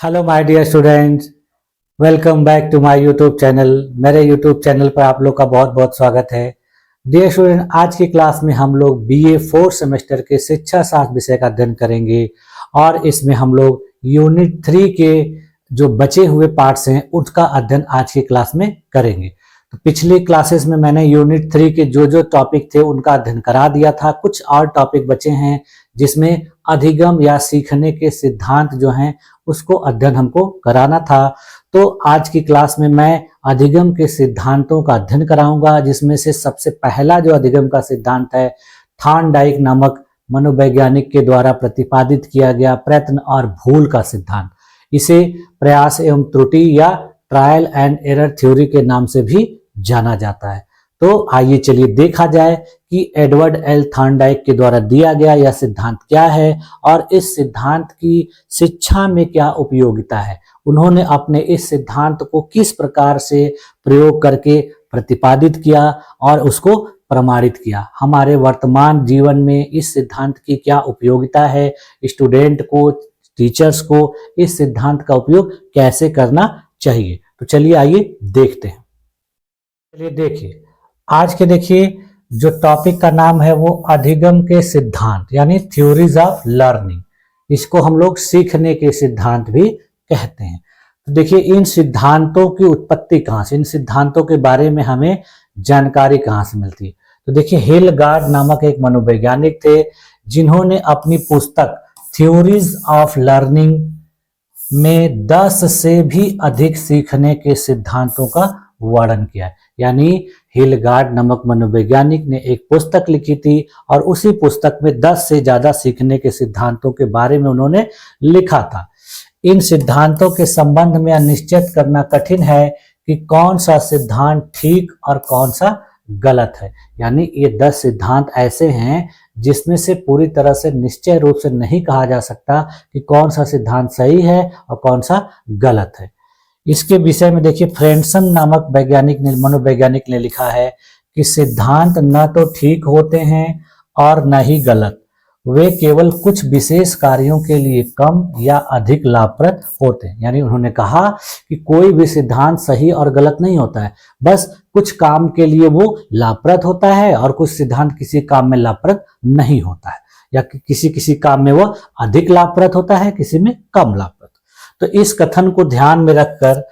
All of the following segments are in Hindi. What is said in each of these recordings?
Hello my dear students, welcome back to my YouTube channel. मेरे यूट्यूब चैनल पर आप लोग का बहुत बहुत स्वागत है। डियर स्टूडेंट, आज की क्लास में हम लोग बीए 4 सेमेस्टर के शिक्षा शास्त्र विषय का अध्ययन करेंगे और इसमें हम लोग यूनिट 3 के जो बचे हुए पार्ट्स हैं उसका अध्ययन आज की क्लास में करेंगे। तो पिछली क्लासेस में मैंने यूनिट 3 के जो जो टॉपिक थे उनका अध्ययन करा दिया था। कुछ और टॉपिक बचे हैं जिसमें अधिगम या सीखने के सिद्धांत जो हैं उसको अध्ययन हमको कराना था। तो आज की क्लास में मैं अधिगम के सिद्धांतों का अध्ययन कराऊंगा, जिसमें से सबसे पहला जो अधिगम का सिद्धांत है थॉर्नडाइक नामक मनोवैज्ञानिक के द्वारा प्रतिपादित किया गया प्रयत्न और भूल का सिद्धांत। इसे प्रयास एवं त्रुटि या ट्रायल एंड एरर थ्योरी के नाम से भी जाना जाता है। तो आइए चलिए देखा जाए कि एडवर्ड एल थॉर्नडाइक के द्वारा दिया गया यह सिद्धांत क्या है और इस सिद्धांत की शिक्षा में क्या उपयोगिता है। उन्होंने अपने इस सिद्धांत को किस प्रकार से प्रयोग करके प्रतिपादित किया और उसको प्रमाणित किया। हमारे वर्तमान जीवन में इस सिद्धांत की क्या उपयोगिता है, स्टूडेंट को, टीचर्स को इस सिद्धांत का उपयोग कैसे करना चाहिए। तो चलिए आइए देखते हैं। चलिए देखिए, आज के देखिए जो टॉपिक का नाम है वो अधिगम के सिद्धांत यानी थ्योरीज ऑफ लर्निंग। इसको हम लोग सीखने के सिद्धांत भी कहते हैं। तो देखिए इन सिद्धांतों की उत्पत्ति कहाँ से, इन सिद्धांतों के बारे में हमें जानकारी कहाँ से मिलती है। तो देखिए हिलगार्ड नामक एक मनोवैज्ञानिक थे जिन्होंने अपनी पुस्तक थ्योरीज ऑफ लर्निंग में 10 से भी अधिक सीखने के सिद्धांतों का वर्णन किया है। यानी हिलगार्ड नामक मनोवैज्ञानिक ने एक पुस्तक लिखी थी और उसी पुस्तक में 10 से ज्यादा सीखने के सिद्धांतों के बारे में उन्होंने लिखा था। इन सिद्धांतों के संबंध में यह निश्चित करना कठिन है कि कौन सा सिद्धांत ठीक और कौन सा गलत है। यानी ये 10 सिद्धांत ऐसे हैं जिसमें से पूरी तरह से निश्चय रूप से नहीं कहा जा सकता कि कौन सा सिद्धांत सही है और कौन सा गलत है। इसके विषय में देखिए फ्रेंसन नामक मनोवैज्ञानिक ने लिखा है कि सिद्धांत न तो ठीक होते हैं और न ही गलत, वे केवल कुछ विशेष कार्यों के लिए कम या अधिक लाभप्रद होते हैं। यानी उन्होंने कहा कि कोई भी सिद्धांत सही और गलत नहीं होता है, बस कुछ काम के लिए वो लाभप्रद होता है और कुछ सिद्धांत किसी काम में लाभप्रद नहीं होता है, या किसी किसी काम में वो अधिक लाभप्रद होता है, किसी में कम लाभप्रद। तो इस कथन को ध्यान में रखकर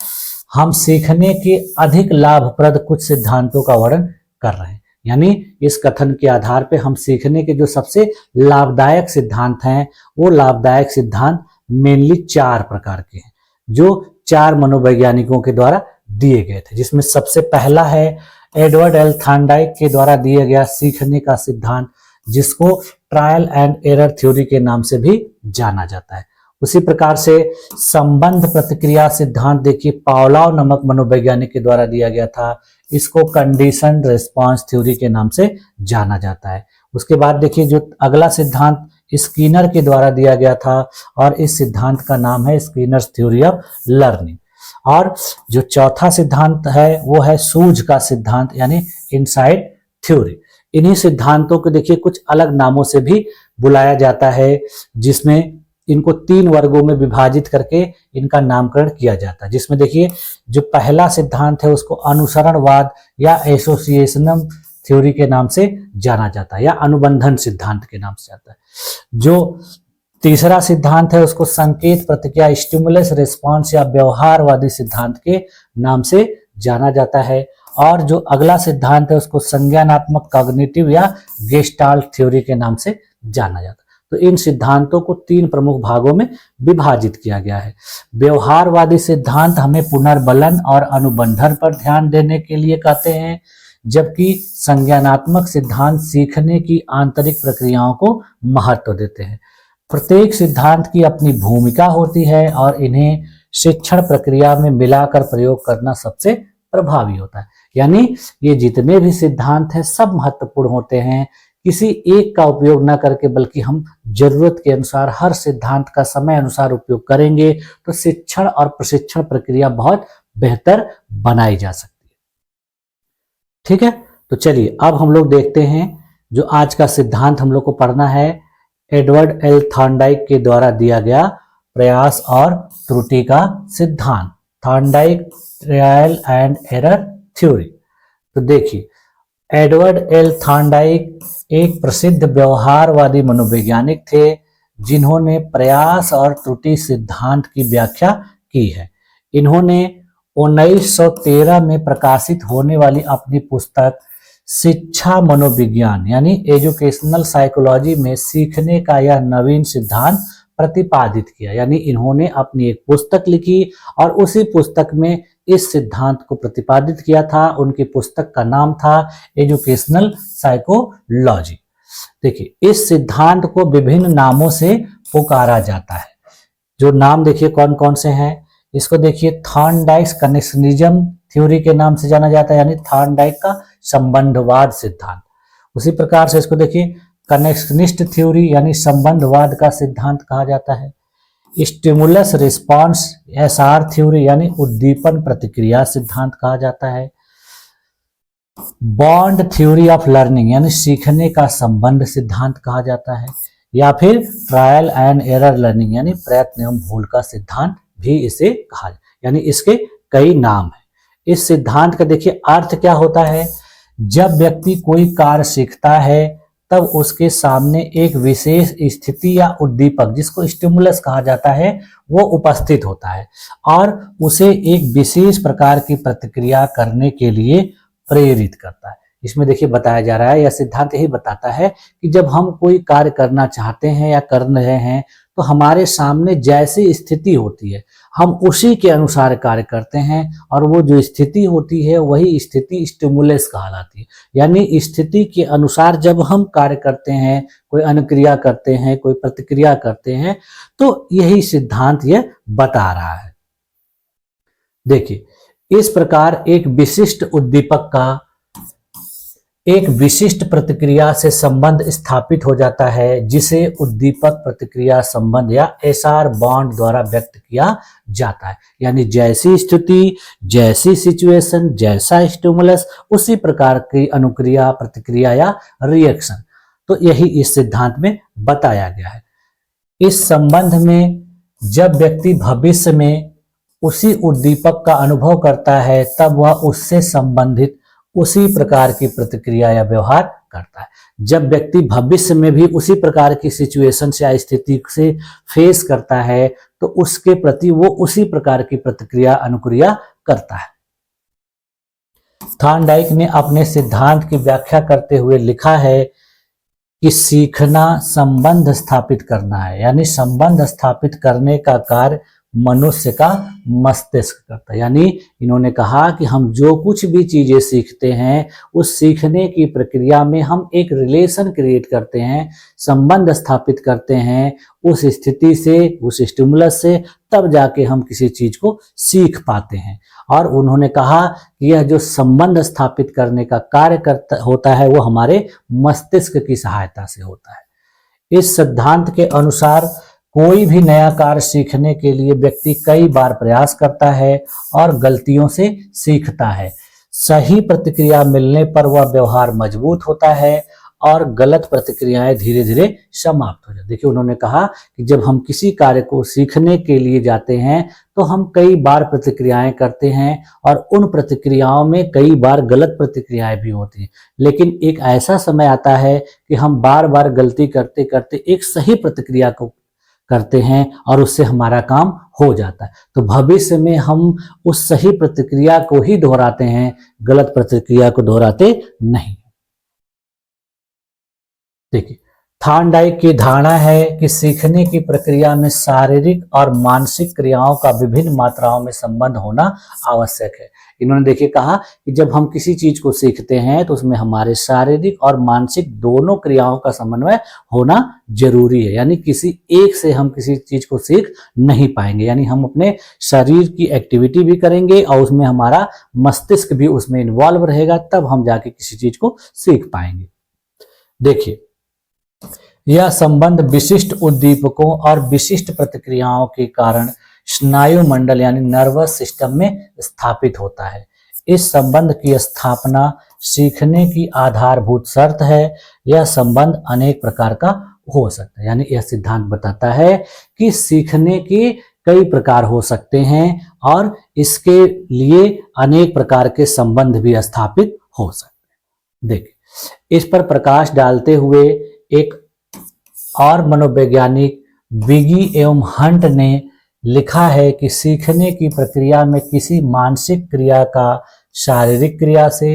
हम सीखने के अधिक लाभप्रद कुछ सिद्धांतों का वर्णन कर रहे हैं। यानी इस कथन के आधार पर हम सीखने के जो सबसे लाभदायक सिद्धांत हैं वो लाभदायक सिद्धांत मेनली 4 प्रकार के हैं जो 4 मनोवैज्ञानिकों के द्वारा दिए गए थे। जिसमें सबसे पहला है एडवर्ड एल थॉर्नडाइक के द्वारा दिया गया सीखने का सिद्धांत, जिसको ट्रायल एंड एरर थ्योरी के नाम से भी जाना जाता है। उसी प्रकार से संबंध प्रतिक्रिया सिद्धांत देखिए पावलोव नामक मनोवैज्ञानिक के द्वारा दिया गया था, इसको कंडीशनड रिस्पांस थ्योरी के नाम से जाना जाता है। उसके बाद देखिए जो अगला सिद्धांत स्किनर के द्वारा दिया गया था और इस सिद्धांत का नाम है स्किनर्स थ्योरी ऑफ लर्निंग। और जो चौथा सिद्धांत है वो है सूझ का सिद्धांत यानी इनसाइट थ्योरी। इन्हीं सिद्धांतों को देखिए कुछ अलग नामों से भी बुलाया जाता है, जिसमें इनको 3 वर्गों में विभाजित करके इनका नामकरण किया जाता है। जिसमें देखिए जो पहला सिद्धांत है उसको अनुसरणवाद या एसोसिएशनल थ्योरी के नाम से जाना जाता है या अनुबंधन सिद्धांत के नाम से आता है। जो तीसरा सिद्धांत है उसको संकेत प्रतिक्रिया स्टिमुलस रिस्पांस या व्यवहारवादी सिद्धांत के नाम से जाना जाता है। और जो अगला सिद्धांत है उसको संज्ञानात्मक कॉग्निटिव या गेस्टाल्ट थ्योरी के नाम से जाना जाता है। तो इन सिद्धांतों को 3 प्रमुख भागों में विभाजित किया गया है। व्यवहारवादी सिद्धांत हमें पुनर्बलन और अनुबंधन पर ध्यान देने के लिए कहते हैं, जबकि संज्ञानात्मक सिद्धांत सीखने की आंतरिक प्रक्रियाओं को महत्व देते हैं। प्रत्येक सिद्धांत की अपनी भूमिका होती है और इन्हें शिक्षण प्रक्रिया में मिलाकर प्रयोग करना सबसे प्रभावी होता है। यानी ये जितने भी सिद्धांत हैं सब महत्वपूर्ण होते हैं, किसी एक का उपयोग न करके बल्कि हम जरूरत के अनुसार हर सिद्धांत का समय अनुसार उपयोग करेंगे तो शिक्षण और प्रशिक्षण प्रक्रिया बहुत बेहतर बनाई जा सकती है। ठीक है, तो चलिए अब हम लोग देखते हैं जो आज का सिद्धांत हम लोग को पढ़ना है एडवर्ड एल थॉर्नडाइक के द्वारा दिया गया प्रयास और त्रुटि का सिद्धांत, Thorndike trial and error theory. तो देखिए, एडवर्ड एल थॉर्नडाइक एक प्रसिद्ध व्यवहारवादी मनोवैज्ञानिक थे जिन्होंने प्रयास और त्रुटि सिद्धांत की व्याख्या की है। इन्होंने 1913 में प्रकाशित होने वाली अपनी पुस्तक शिक्षा मनोविज्ञान यानी एजुकेशनल साइकोलॉजी में सीखने का यह नवीन सिद्धांत प्रतिपादित किया। यानी इन्होंने अपनी एक पुस्तक लिखी और उसी पुस्तक में इस सिद्धांत को प्रतिपादित किया था। उनकी पुस्तक का नाम था एजुकेशनल साइकोलॉजी। देखिए, इस सिद्धांत को विभिन्न नामों से पुकारा जाता है। जो नाम देखिए कौन कौन से हैं। इसको देखिए थॉर्नडाइक कनेक्शनिज्म थ्योरी के नाम से जाना जाता है, यानी थॉर्नडाइक का संबंधवाद सिद्धांत। उसी प्रकार से इसको देखिए कनेक्शनिस्ट थ्योरी यानी संबंधवाद का सिद्धांत कहा जाता है। स्टिमुलस रिस्पॉन्स एसआर थ्योरी यानी उद्दीपन प्रतिक्रिया सिद्धांत कहा जाता है। बॉन्ड थ्योरी ऑफ लर्निंग यानी सीखने का संबंध सिद्धांत कहा जाता है, या फिर ट्रायल एंड एरर लर्निंग यानी प्रयत्न एवं भूल का सिद्धांत भी इसे कहा जाता है। यानी इसके कई नाम हैं। इस सिद्धांत का देखिए अर्थ क्या होता है। जब व्यक्ति कोई कार्य सीखता है तब उसके सामने एक विशेष स्थिति या उद्दीपक जिसको स्टिमुलस कहा जाता है वो उपस्थित होता है और उसे एक विशेष प्रकार की प्रतिक्रिया करने के लिए प्रेरित करता है। इसमें देखिए बताया जा रहा है, यह सिद्धांत यही बताता है कि जब हम कोई कार्य करना चाहते हैं या कर रहे हैं तो हमारे सामने जैसी स्थिति होती है हम उसी के अनुसार कार्य करते हैं और वो जो स्थिति होती है वही स्थिति स्टिमुलस कहलाती है। यानी स्थिति के अनुसार जब हम कार्य करते हैं, कोई अनुक्रिया करते हैं, कोई प्रतिक्रिया करते हैं, तो यही सिद्धांत यह बता रहा है। देखिए, इस प्रकार एक विशिष्ट उद्दीपक का एक विशिष्ट प्रतिक्रिया से संबंध स्थापित हो जाता है जिसे उद्दीपक प्रतिक्रिया संबंध या एसआर बॉन्ड द्वारा व्यक्त किया जाता है। यानी जैसी स्थिति, जैसी सिचुएशन, जैसा स्टिमुलस, उसी प्रकार की अनुक्रिया, प्रतिक्रिया या रिएक्शन। तो यही इस सिद्धांत में बताया गया है। इस संबंध में जब व्यक्ति भविष्य में उसी उद्दीपक का अनुभव करता है तब वह उससे संबंधित उसी प्रकार की प्रतिक्रिया या व्यवहार करता है। जब व्यक्ति भविष्य में भी उसी प्रकार की सिचुएशन या स्थिति से फेस करता है तो उसके प्रति वो उसी प्रकार की प्रतिक्रिया अनुक्रिया करता है। थॉर्नडाइक ने अपने सिद्धांत की व्याख्या करते हुए लिखा है कि सीखना संबंध स्थापित करना है। यानी संबंध स्थापित करने का कार्य मनुष्य का मस्तिष्क करता है। यानी इन्होंने कहा कि हम जो कुछ भी चीजें सीखते हैं उस सीखने की प्रक्रिया में हम एक रिलेशन क्रिएट करते हैं, संबंध स्थापित करते हैं उस स्थिति से, उस स्टिमुलस से, तब जाके हम किसी चीज को सीख पाते हैं। और उन्होंने कहा कि यह जो संबंध स्थापित करने का कार्य होता है वो हमारे मस्तिष्क की सहायता से होता है। इस सिद्धांत के अनुसार कोई भी नया कार्य सीखने के लिए व्यक्ति कई बार प्रयास करता है और गलतियों से सीखता है। सही प्रतिक्रिया मिलने पर वह व्यवहार मजबूत होता है और गलत प्रतिक्रियाएं धीरे धीरे समाप्त हो जाती। देखिए, उन्होंने कहा कि जब हम किसी कार्य को सीखने के लिए जाते हैं तो हम कई बार प्रतिक्रियाएं करते हैं और उन प्रतिक्रियाओं में कई बार गलत प्रतिक्रियाएं भी होती हैं, लेकिन एक ऐसा समय आता है कि हम बार बार गलती करते करते एक सही प्रतिक्रिया को करते हैं और उससे हमारा काम हो जाता है। तो भविष्य में हम उस सही प्रतिक्रिया को ही दोहराते हैं, गलत प्रतिक्रिया को दोहराते नहीं। देखिए, थॉर्नडाइक की धारणा है कि सीखने की प्रक्रिया में शारीरिक और मानसिक क्रियाओं का विभिन्न मात्राओं में संबंध होना आवश्यक है। इन्होंने देखिए कहा कि जब हम किसी चीज को सीखते हैं तो उसमें हमारे शारीरिक और मानसिक दोनों क्रियाओं का समन्वय होना जरूरी है। यानी किसी एक से हम किसी चीज को सीख नहीं पाएंगे। यानी हम अपने शरीर की एक्टिविटी भी करेंगे और उसमें हमारा मस्तिष्क भी उसमें इन्वॉल्व रहेगा, तब हम जाके किसी चीज को सीख पाएंगे। देखिए, यह संबंध विशिष्ट उद्दीपकों और विशिष्ट प्रतिक्रियाओं के कारण स्नायु मंडल यानी नर्वस सिस्टम में स्थापित होता है। इस संबंध की स्थापना सीखने की आधारभूत शर्त है। यह संबंध अनेक प्रकार का हो सकता है। यानी यह सिद्धांत बताता है कि सीखने के कई प्रकार हो सकते हैं और इसके लिए अनेक प्रकार के संबंध भी स्थापित हो सकते हैं। देखिए, इस पर प्रकाश डालते हुए एक और मनोवैज्ञानिक बिगी एवं हंट ने लिखा है कि सीखने की प्रक्रिया में किसी मानसिक क्रिया का शारीरिक क्रिया से,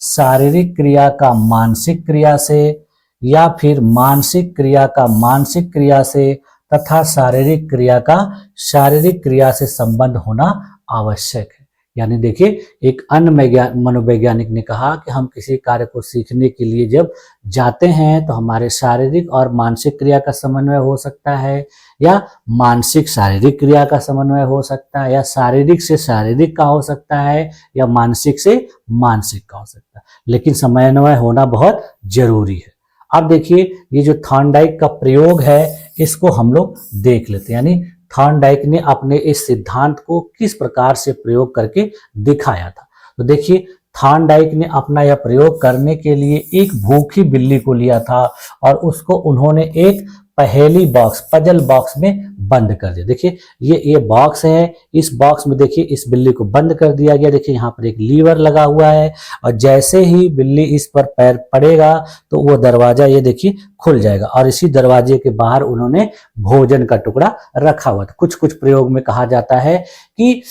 शारीरिक क्रिया का मानसिक क्रिया से या फिर मानसिक क्रिया का मानसिक क्रिया से तथा शारीरिक क्रिया का शारीरिक क्रिया से संबंध होना आवश्यक है। यानी देखिए, एक अन्य मनोवैज्ञानिक ने कहा कि हम किसी कार्य को सीखने के लिए जब जाते हैं तो हमारे शारीरिक और मानसिक क्रिया का समन्वय हो सकता है, या मानसिक शारीरिक क्रिया का समन्वय हो सकता है, या शारीरिक से शारीरिक का हो सकता है, या मानसिक से मानसिक का हो सकता है, लेकिन समन्वय होना बहुत जरूरी है। अब देखिए, ये जो थॉर्नडाइक का प्रयोग है इसको हम लोग देख लेते हैं। यानी थॉर्नडाइक ने अपने इस सिद्धांत को किस प्रकार से प्रयोग करके दिखाया था। तो देखिए, थॉर्नडाइक ने अपना यह प्रयोग करने के लिए एक भूखी बिल्ली को लिया था और उसको उन्होंने एक पहेली बॉक्स, पजल बॉक्स में बंद कर दिया। देखिए, ये बॉक्स है, इस बॉक्स में देखिए इस बिल्ली को बंद कर दिया गया। देखिए, यहाँ पर एक लीवर लगा हुआ है और जैसे ही बिल्ली इस पर पैर पड़ेगा तो वो दरवाजा ये देखिए खुल जाएगा और इसी दरवाजे के बाहर उन्होंने भोजन का टुकड़ा रखा हुआ था। कुछ कुछ प्रयोग में कहा जाता है कि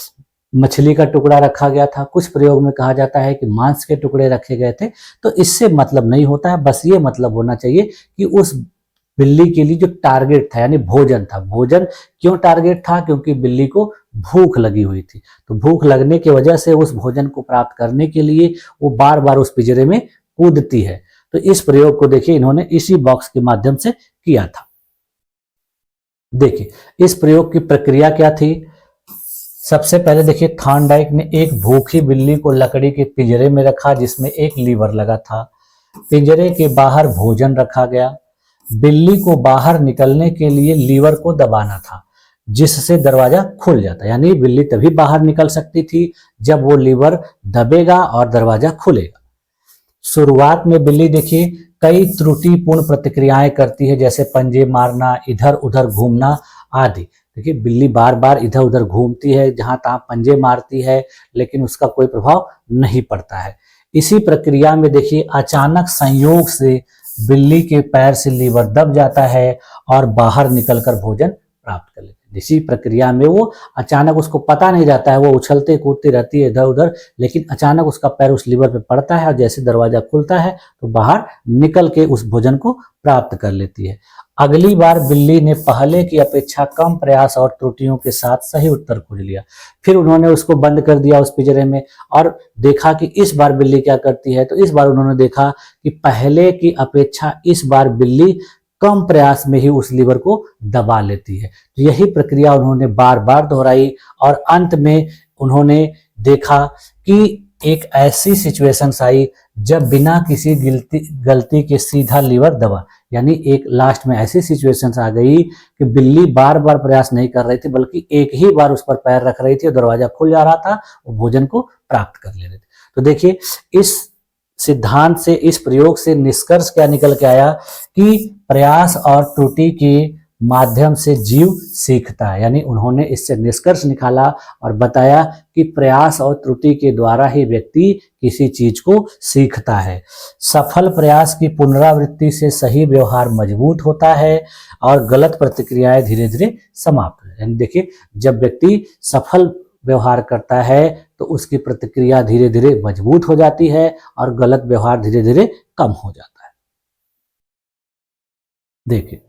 मछली का टुकड़ा रखा गया था, कुछ प्रयोग में कहा जाता है कि मांस के टुकड़े रखे गए थे। तो इससे मतलब नहीं होता है, बस ये मतलब होना चाहिए कि उस बिल्ली के लिए जो टारगेट था, यानी भोजन था। भोजन क्यों टारगेट था? क्योंकि बिल्ली को भूख लगी हुई थी। तो भूख लगने की वजह से उस भोजन को प्राप्त करने के लिए वो बार बार उस पिंजरे में कूदती है। तो इस प्रयोग को देखिए इन्होंने इसी बॉक्स के माध्यम से किया था। देखिए, इस प्रयोग की प्रक्रिया क्या थी। सबसे पहले देखिए, थॉर्नडाइक ने एक भूखी बिल्ली को लकड़ी के पिंजरे में रखा जिसमें एक लीवर लगा था। पिंजरे के बाहर भोजन रखा गया। बिल्ली को बाहर निकलने के लिए लीवर को दबाना था जिससे दरवाजा खुल जाता, यानी बिल्ली तभी बाहर निकल सकती थी जब वो लीवर दबेगा और दरवाजा खुलेगा। शुरुआत में बिल्ली देखिए कई त्रुटिपूर्ण प्रतिक्रियाएं करती है, जैसे पंजे मारना, इधर उधर घूमना आदि। देखिए, बिल्ली बार बार इधर उधर घूमती है, जहां तहां पंजे मारती है, लेकिन उसका कोई प्रभाव नहीं पड़ता है। इसी प्रक्रिया में देखिए अचानक संयोग से बिल्ली के पैर से लीवर दब जाता है और बाहर निकलकर भोजन प्राप्त कर लेती है। इसी प्रक्रिया में वो अचानक, उसको पता नहीं रहता है, वो उछलते कूदती रहती है इधर उधर, लेकिन अचानक उसका पैर उस लीवर पे पड़ता है और जैसे दरवाजा खुलता है तो बाहर निकल के उस भोजन को प्राप्त कर लेती है। अगली बार बिल्ली ने पहले की अपेक्षा कम प्रयास और त्रुटियों के साथ सही उत्तर खोज लिया। फिर उन्होंने उसको बंद कर दिया उस पिंजरे में और देखा कि इस बार बिल्ली क्या करती है। तो इस बार उन्होंने देखा कि पहले की अपेक्षा इस बार बिल्ली कम प्रयास में ही उस लीवर को दबा लेती है। तो यही प्रक्रिया उन्होंने बार बार दोहराई और अंत में उन्होंने देखा कि एक ऐसी सिचुएशन आई जब बिना किसी गलती के सीधा लीवर दबा। यानी एक लास्ट में ऐसी सिचुएशन आ गई कि बिल्ली बार बार प्रयास नहीं कर रही थी, बल्कि एक ही बार उस पर पैर रख रही थी और दरवाजा खुल जा रहा था, वो भोजन को प्राप्त कर ले रहे थे। तो देखिए, इस सिद्धांत से, इस प्रयोग से निष्कर्ष क्या निकल के आया कि प्रयास और त्रुटि के माध्यम से जीव सीखता है। यानी उन्होंने इससे निष्कर्ष निकाला और बताया कि प्रयास और त्रुटि के द्वारा ही व्यक्ति किसी चीज को सीखता है। सफल प्रयास की पुनरावृत्ति से सही व्यवहार मजबूत होता है और गलत प्रतिक्रियाएं धीरे धीरे समाप्त हो। यानी देखिए, जब व्यक्ति सफल व्यवहार करता है तो उसकी प्रतिक्रिया धीरे धीरे मजबूत हो जाती है और गलत व्यवहार धीरे धीरे कम हो जाता है। देखिए,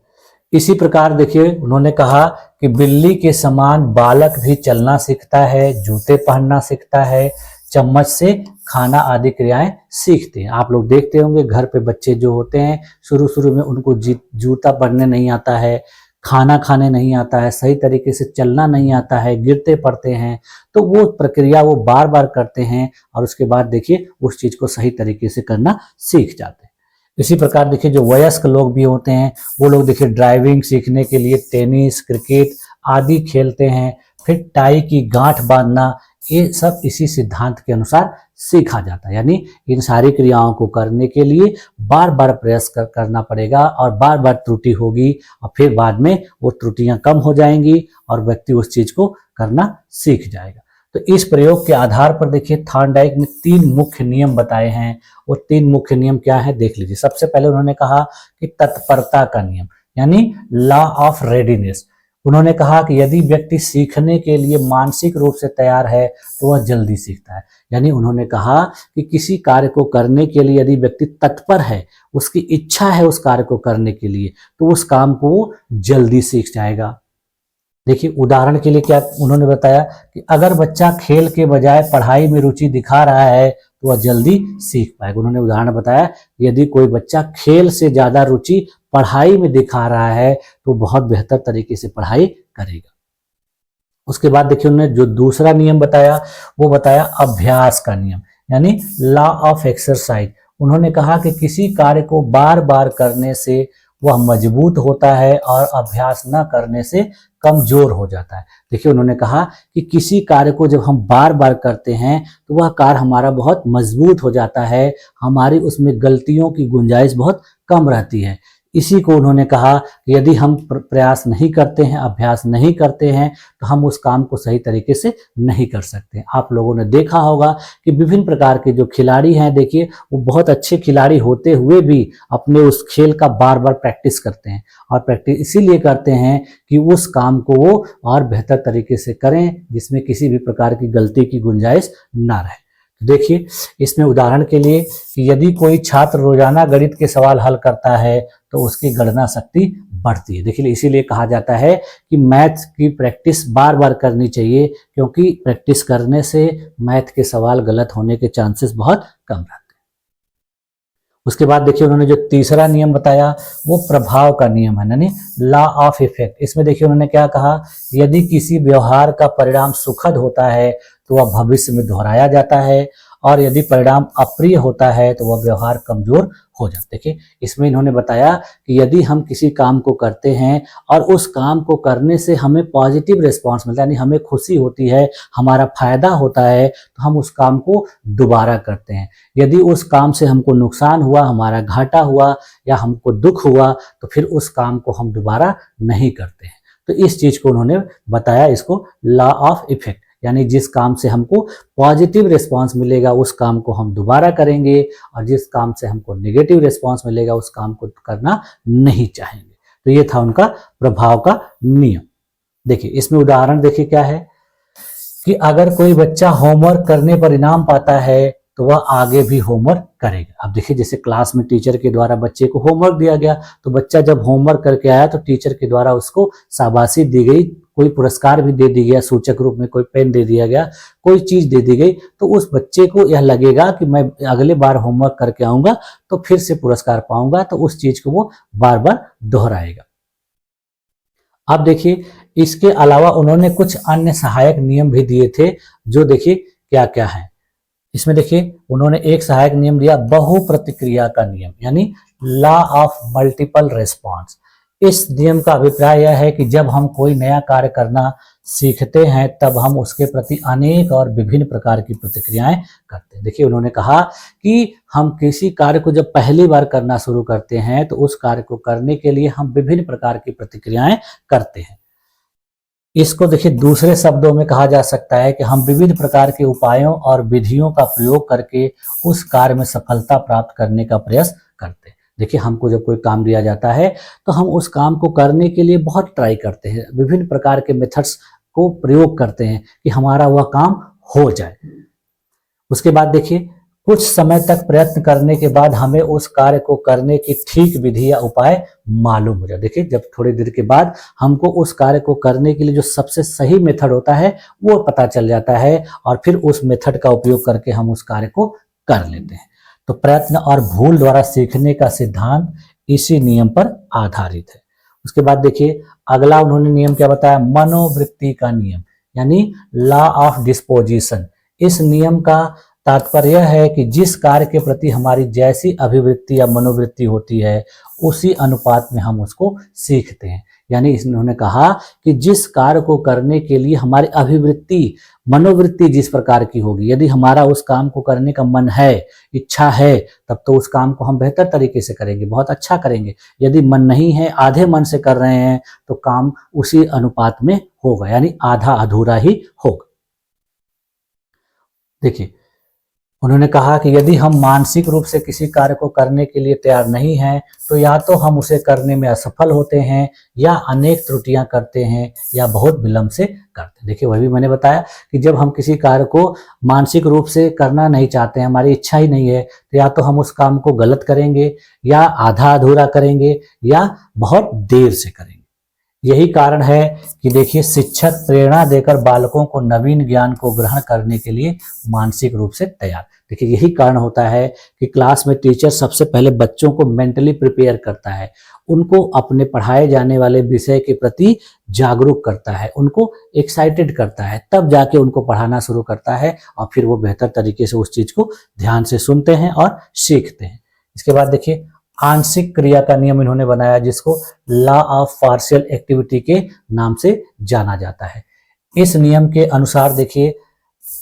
इसी प्रकार देखिए उन्होंने कहा कि बिल्ली के समान बालक भी चलना सीखता है, जूते पहनना सीखता है, चम्मच से खाना आदि क्रियाएं सीखते हैं। आप लोग देखते होंगे घर पे बच्चे जो होते हैं शुरू शुरू में उनको जूता पहनने नहीं आता है, खाना खाने नहीं आता है, सही तरीके से चलना नहीं आता है, गिरते पड़ते हैं। तो वो प्रक्रिया वो बार बार करते हैं और उसके बाद देखिए उस चीज को सही तरीके से करना सीख जाते हैं। इसी प्रकार देखिए, जो वयस्क लोग भी होते हैं वो लोग देखिए ड्राइविंग सीखने के लिए टेनिस, क्रिकेट आदि खेलते हैं। फिर टाई की गांठ बांधना ये सब इसी सिद्धांत के अनुसार सीखा जाता है। यानी इन सारी क्रियाओं को करने के लिए बार बार प्रयास करना पड़ेगा और बार बार त्रुटि होगी और फिर बाद में वो त्रुटियां कम हो जाएंगी और व्यक्ति उस चीज को करना सीख जाएगा। तो इस प्रयोग के आधार पर देखिए थॉर्नडाइक ने 3 मुख्य नियम बताए हैं। वो 3 मुख्य नियम क्या है देख लीजिए। सबसे पहले उन्होंने कहा कि तत्परता का नियम, यानी लॉ ऑफ रेडीनेस। उन्होंने कहा कि यदि व्यक्ति सीखने के लिए मानसिक रूप से तैयार है तो वह जल्दी सीखता है। यानी उन्होंने कहा कि किसी कार्य को करने के लिए यदि व्यक्ति तत्पर है, उसकी इच्छा है उस कार्य को करने के लिए, तो उस काम को वो जल्दी सीख जाएगा। देखिए उदाहरण के लिए क्या उन्होंने बताया कि अगर बच्चा खेल के बजाय पढ़ाई में रुचि दिखा रहा है तो वह जल्दी सीख पाएगा। उन्होंने उदाहरण बताया यदि कोई बच्चा खेल से ज्यादा रुचि पढ़ाई में दिखा रहा है तो बहुत बेहतर तरीके से पढ़ाई करेगा। उसके बाद देखिए उन्होंने जो दूसरा नियम बताया वो बताया अभ्यास का नियम, यानी लॉ ऑफ एक्सरसाइज। उन्होंने कहा कि किसी कार्य को बार बार करने से वह मजबूत होता है और अभ्यास न करने से कमजोर हो जाता है। देखिए उन्होंने कहा कि किसी कार्य को जब हम बार बार करते हैं तो वह कार्य हमारा बहुत मजबूत हो जाता है, हमारी उसमें गलतियों की गुंजाइश बहुत कम रहती है। इसी को उन्होंने कहा कि यदि हम प्रयास नहीं करते हैं, अभ्यास नहीं करते हैं, तो हम उस काम को सही तरीके से नहीं कर सकते। आप लोगों ने देखा होगा कि विभिन्न प्रकार के जो खिलाड़ी हैं, देखिए वो बहुत अच्छे खिलाड़ी होते हुए भी अपने उस खेल का बार बार प्रैक्टिस करते हैं और प्रैक्टिस इसीलिए करते हैं कि उस काम को वो और बेहतर तरीके से करें जिसमें किसी भी प्रकार की गलती की गुंजाइश ना रहे। देखिए इसमें उदाहरण के लिए कि यदि कोई छात्र रोजाना गणित के सवाल हल करता है तो उसकी गणना शक्ति बढ़ती है। देखिए इसीलिए कहा जाता है कि मैथ की प्रैक्टिस बार बार करनी चाहिए, क्योंकि प्रैक्टिस करने से मैथ के सवाल गलत होने के चांसेस बहुत कम रहते हैं। उसके बाद देखिए उन्होंने जो तीसरा नियम बताया वो प्रभाव का नियम है, यानी लॉ ऑफ इफेक्ट। इसमें देखिए उन्होंने क्या कहा, यदि किसी व्यवहार का परिणाम सुखद होता है तो वह भविष्य में दोहराया जाता है और यदि परिणाम अप्रिय होता है तो वह व्यवहार कमजोर हो जाता है। देखिए इसमें इन्होंने बताया कि यदि हम किसी काम को करते हैं और उस काम को करने से हमें पॉजिटिव रिस्पांस मिलता है, यानी हमें खुशी होती है, हमारा फायदा होता है, तो हम उस काम को दोबारा करते हैं। यदि उस काम से हमको नुकसान हुआ, हमारा घाटा हुआ या हमको दुख हुआ, तो फिर उस काम को हम दोबारा नहीं करते हैं। तो इस चीज को उन्होंने बताया, इसको लॉ ऑफ इफेक्ट, यानी जिस काम से हमको पॉजिटिव रिस्पांस मिलेगा उस काम को हम दोबारा करेंगे और जिस काम से हमको नेगेटिव रिस्पांस मिलेगा उस काम को करना नहीं चाहेंगे। तो ये था उनका प्रभाव का नियम। देखिए इसमें उदाहरण देखिए क्या है कि अगर कोई बच्चा होमवर्क करने पर इनाम पाता है तो वह आगे भी होमवर्क करेगा। अब देखिए जैसे क्लास में टीचर के द्वारा बच्चे को होमवर्क दिया गया तो बच्चा जब होमवर्क करके आया तो टीचर के द्वारा उसको शाबाशी दी गई, कोई पुरस्कार भी दे दिया गया, सूचक रूप में कोई पेन दे दिया गया, कोई चीज दे दी गई, तो उस बच्चे को यह लगेगा कि मैं अगले बार होमवर्क करके आऊंगा तो फिर से पुरस्कार पाऊंगा, तो उस चीज को वो बार बार दोहराएगा। अब देखिए इसके अलावा उन्होंने कुछ अन्य सहायक नियम भी दिए थे, जो देखिए क्या क्या है। इसमें देखिए उन्होंने एक सहायक नियम दिया बहु प्रतिक्रिया का नियम, यानी लॉ ऑफ मल्टीपल रिस्पॉन्स। इस नियम का अभिप्राय यह है कि जब हम कोई नया कार्य करना सीखते हैं तब हम उसके प्रति अनेक और विभिन्न प्रकार की प्रतिक्रियाएं करते हैं। देखिए उन्होंने कहा कि हम किसी कार्य को जब पहली बार करना शुरू करते हैं तो उस कार्य को करने के लिए हम विभिन्न प्रकार की प्रतिक्रियाएं करते हैं। इसको देखिए दूसरे शब्दों में कहा जा सकता है कि हम विविध प्रकार के उपायों और विधियों का प्रयोग करके उस कार्य में सफलता प्राप्त करने का प्रयास करते हैं। देखिए हमको जब कोई काम दिया जाता है तो हम उस काम को करने के लिए बहुत ट्राई करते हैं, विभिन्न प्रकार के मेथड्स को प्रयोग करते हैं कि हमारा वह काम हो जाए। उसके बाद देखिए कुछ समय तक प्रयत्न करने के बाद हमें उस कार्य को करने की ठीक विधि या उपाय मालूम हो जाए। देखिए जब थोड़ी देर के बाद हमको उस कार्य को करने के लिए जो सबसे सही मेथड होता है वो पता चल जाता है और फिर उस मेथड का उपयोग करके हम उस कार्य को कर लेते हैं। तो प्रयत्न और भूल द्वारा सीखने का सिद्धांत इसी नियम पर आधारित है। उसके बाद देखिए अगला उन्होंने नियम क्या बताया, मनोवृत्ति का नियम, यानी लॉ ऑफ डिस्पोजिशन। इस नियम का तात्पर्य यह है कि जिस कार्य के प्रति हमारी जैसी अभिवृत्ति या मनोवृत्ति होती है उसी अनुपात में हम उसको सीखते हैं। यानी इन्होंने कहा कि जिस कार्य को करने के लिए हमारी अभिवृत्ति, मनोवृत्ति जिस प्रकार की होगी, यदि हमारा उस काम को करने का मन है, इच्छा है, तब तो उस काम को हम बेहतर तरीके से करेंगे, बहुत अच्छा करेंगे। यदि मन नहीं है, आधे मन से कर रहे हैं, तो काम उसी अनुपात में होगा, यानी आधा अधूरा ही होगा। देखिए, उन्होंने कहा कि यदि हम मानसिक रूप से किसी कार्य को करने के लिए तैयार नहीं हैं, तो या तो हम उसे करने में असफल होते हैं, या अनेक त्रुटियां करते हैं, या बहुत विलंब से करते हैं। देखिए, वह भी मैंने बताया कि जब हम किसी कार्य को मानसिक रूप से करना नहीं चाहते हैं, हमारी इच्छा ही नहीं है, तो या तो हम उस काम को गलत करेंगे, या आधा अधूरा करेंगे, या बहुत देर से करेंगे। यही कारण है कि देखिए, शिक्षक प्रेरणा देकर बालकों को नवीन ज्ञान को ग्रहण करने के लिए मानसिक रूप से तैयार। देखिए, यही कारण होता है कि क्लास में टीचर सबसे पहले बच्चों को मेंटली प्रिपेयर करता है, उनको अपने पढ़ाए जाने वाले विषय के प्रति जागरूक करता है, उनको एक्साइटेड करता है, तब जाके उनको पढ़ाना शुरू करता है, और फिर वो बेहतर तरीके से उस चीज को ध्यान से सुनते हैं और सीखते हैं। इसके बाद देखिए, आंशिक क्रिया का नियम इन्होंने बनाया, जिसको लॉ ऑफ पार्शियल एक्टिविटी के नाम से जाना जाता है। इस नियम के अनुसार देखिए,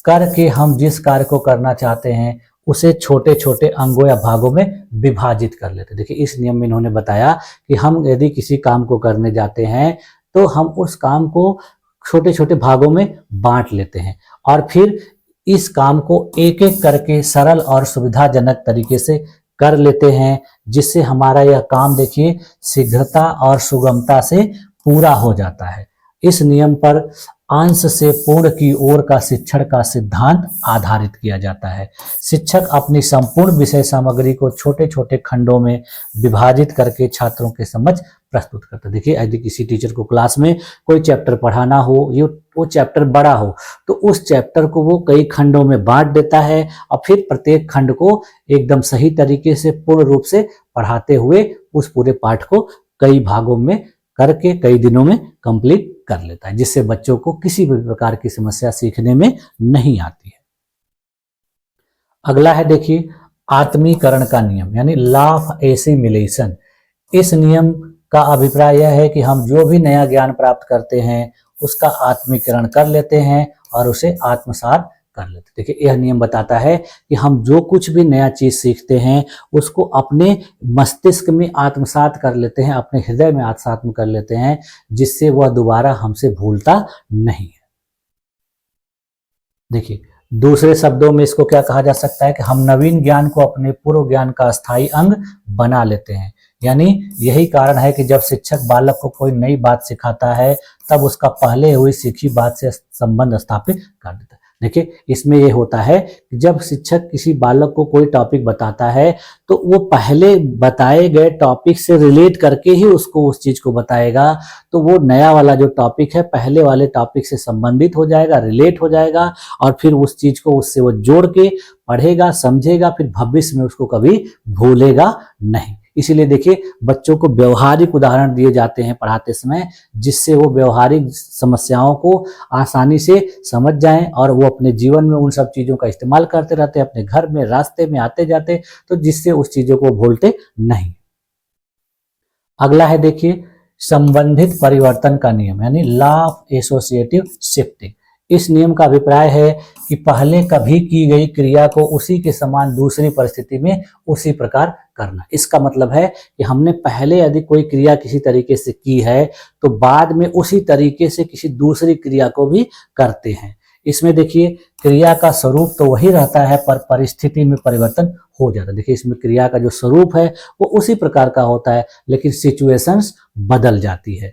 करके हम जिस कार्य को करना चाहते हैं उसे छोटे छोटे अंगों या भागों में विभाजित कर लेते हैं। देखिए, इस नियम में इन्होंने बताया कि हम यदि किसी काम को करने जाते हैं, तो हम उस काम को छोटे छोटे भागों में बांट लेते हैं, और फिर इस काम को एक एक करके सरल और सुविधाजनक तरीके से कर लेते हैं, जिससे हमारा यह काम देखिए शीघ्रता और सुगमता से पूरा हो जाता है। इस नियम पर अंश से पूर्ण की ओर का शिक्षण का सिद्धांत आधारित किया जाता है। शिक्षक अपनी संपूर्ण विषय सामग्री को छोटे छोटे खंडों में विभाजित करके छात्रों के समक्ष प्रस्तुत करता है। देखिए, यदि किसी टीचर को क्लास में कोई चैप्टर पढ़ाना हो, ये वो चैप्टर बड़ा हो, तो उस चैप्टर को वो कई खंडों में बांट देता है, और फिर प्रत्येक खंड को एकदम सही तरीके से पूर्ण रूप से पढ़ाते हुए उस पूरे पाठ को कई भागों में करके कई दिनों में कंप्लीट कर लेता है, जिससे बच्चों को किसी भी प्रकार की समस्या सीखने में नहीं आती है। अगला है देखिए, आत्मीकरण का नियम, यानी लॉ ऑफ एसिमिलेशन। इस नियम का अभिप्राय यह है कि हम जो भी नया ज्ञान प्राप्त करते हैं उसका आत्मीकरण कर लेते हैं और उसे आत्मसात कर लेते हैं। देखिए, यह नियम बताता है कि हम जो कुछ भी नया चीज सीखते हैं उसको अपने मस्तिष्क में आत्मसात कर लेते हैं, अपने हृदय में आत्मसात कर लेते हैं, जिससे वह दोबारा हमसे भूलता नहीं है। देखिए, दूसरे शब्दों में इसको क्या कहा जा सकता है कि हम नवीन ज्ञान को अपने पूर्व ज्ञान का स्थायी अंग बना लेते हैं। यानी यही कारण है कि जब शिक्षक बालक को कोई नई बात सिखाता है, तब उसका पहले हुई सीखी बात से संबंध स्थापित कर देता है। देखिए, इसमें यह होता है कि जब शिक्षक किसी बालक को कोई टॉपिक बताता है, तो वो पहले बताए गए टॉपिक से रिलेट करके ही उसको उस चीज को बताएगा, तो वो नया वाला जो टॉपिक है पहले वाले टॉपिक से संबंधित हो जाएगा, रिलेट हो जाएगा, और फिर उस चीज को उससे वो जोड़ के पढ़ेगा, समझेगा, फिर भविष्य में उसको कभी भूलेगा नहीं। इसीलिए देखिए, बच्चों को व्यवहारिक उदाहरण दिए जाते हैं पढ़ाते समय, जिससे वो व्यवहारिक समस्याओं को आसानी से समझ जाएं और वो अपने जीवन में उन सब चीजों का इस्तेमाल करते रहते हैं, अपने घर में, रास्ते में आते जाते, तो जिससे उस चीजों को भूलते नहीं। अगला है देखिए, संबंधित परिवर्तन का नियम, यानी लॉ ऑफ एसोसिएटिव शिफ्टिंग। इस नियम का अभिप्राय है कि पहले कभी की गई क्रिया को उसी के समान दूसरी परिस्थिति में उसी प्रकार करना। इसका मतलब है कि हमने पहले यदि कोई क्रिया किसी तरीके से की है, तो बाद में उसी तरीके से किसी दूसरी क्रिया को भी करते हैं। इसमें देखिए, क्रिया का स्वरूप तो वही रहता है, पर परिस्थिति में परिवर्तन हो जाता है। देखिए, इसमें क्रिया का जो स्वरूप है वो उसी प्रकार का होता है, लेकिन सिचुएशंस बदल जाती है।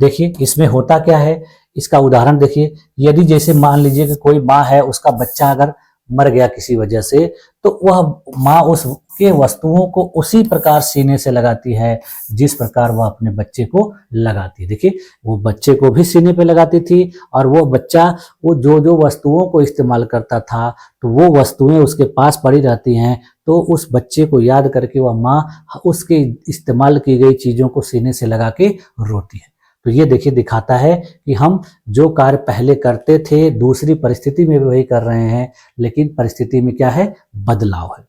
देखिए, इसमें होता क्या है, इसका उदाहरण देखिए, यदि जैसे मान लीजिए कि कोई माँ है, उसका बच्चा अगर मर गया किसी वजह से, तो वह माँ उसके वस्तुओं को उसी प्रकार सीने से लगाती है जिस प्रकार वह अपने बच्चे को लगाती है। देखिए, वो बच्चे को भी सीने पे लगाती थी, और वो बच्चा वो जो जो वस्तुओं को इस्तेमाल करता था, तो वो वस्तुएं उसके पास पड़ी रहती हैं, तो उस बच्चे को याद करके वह माँ उसके इस्तेमाल की गई चीजों को सीने से लगा के रोती है। तो ये देखिए, दिखाता है कि हम जो कार्य पहले करते थे दूसरी परिस्थिति में भी वही कर रहे हैं, लेकिन परिस्थिति में क्या है, बदलाव है।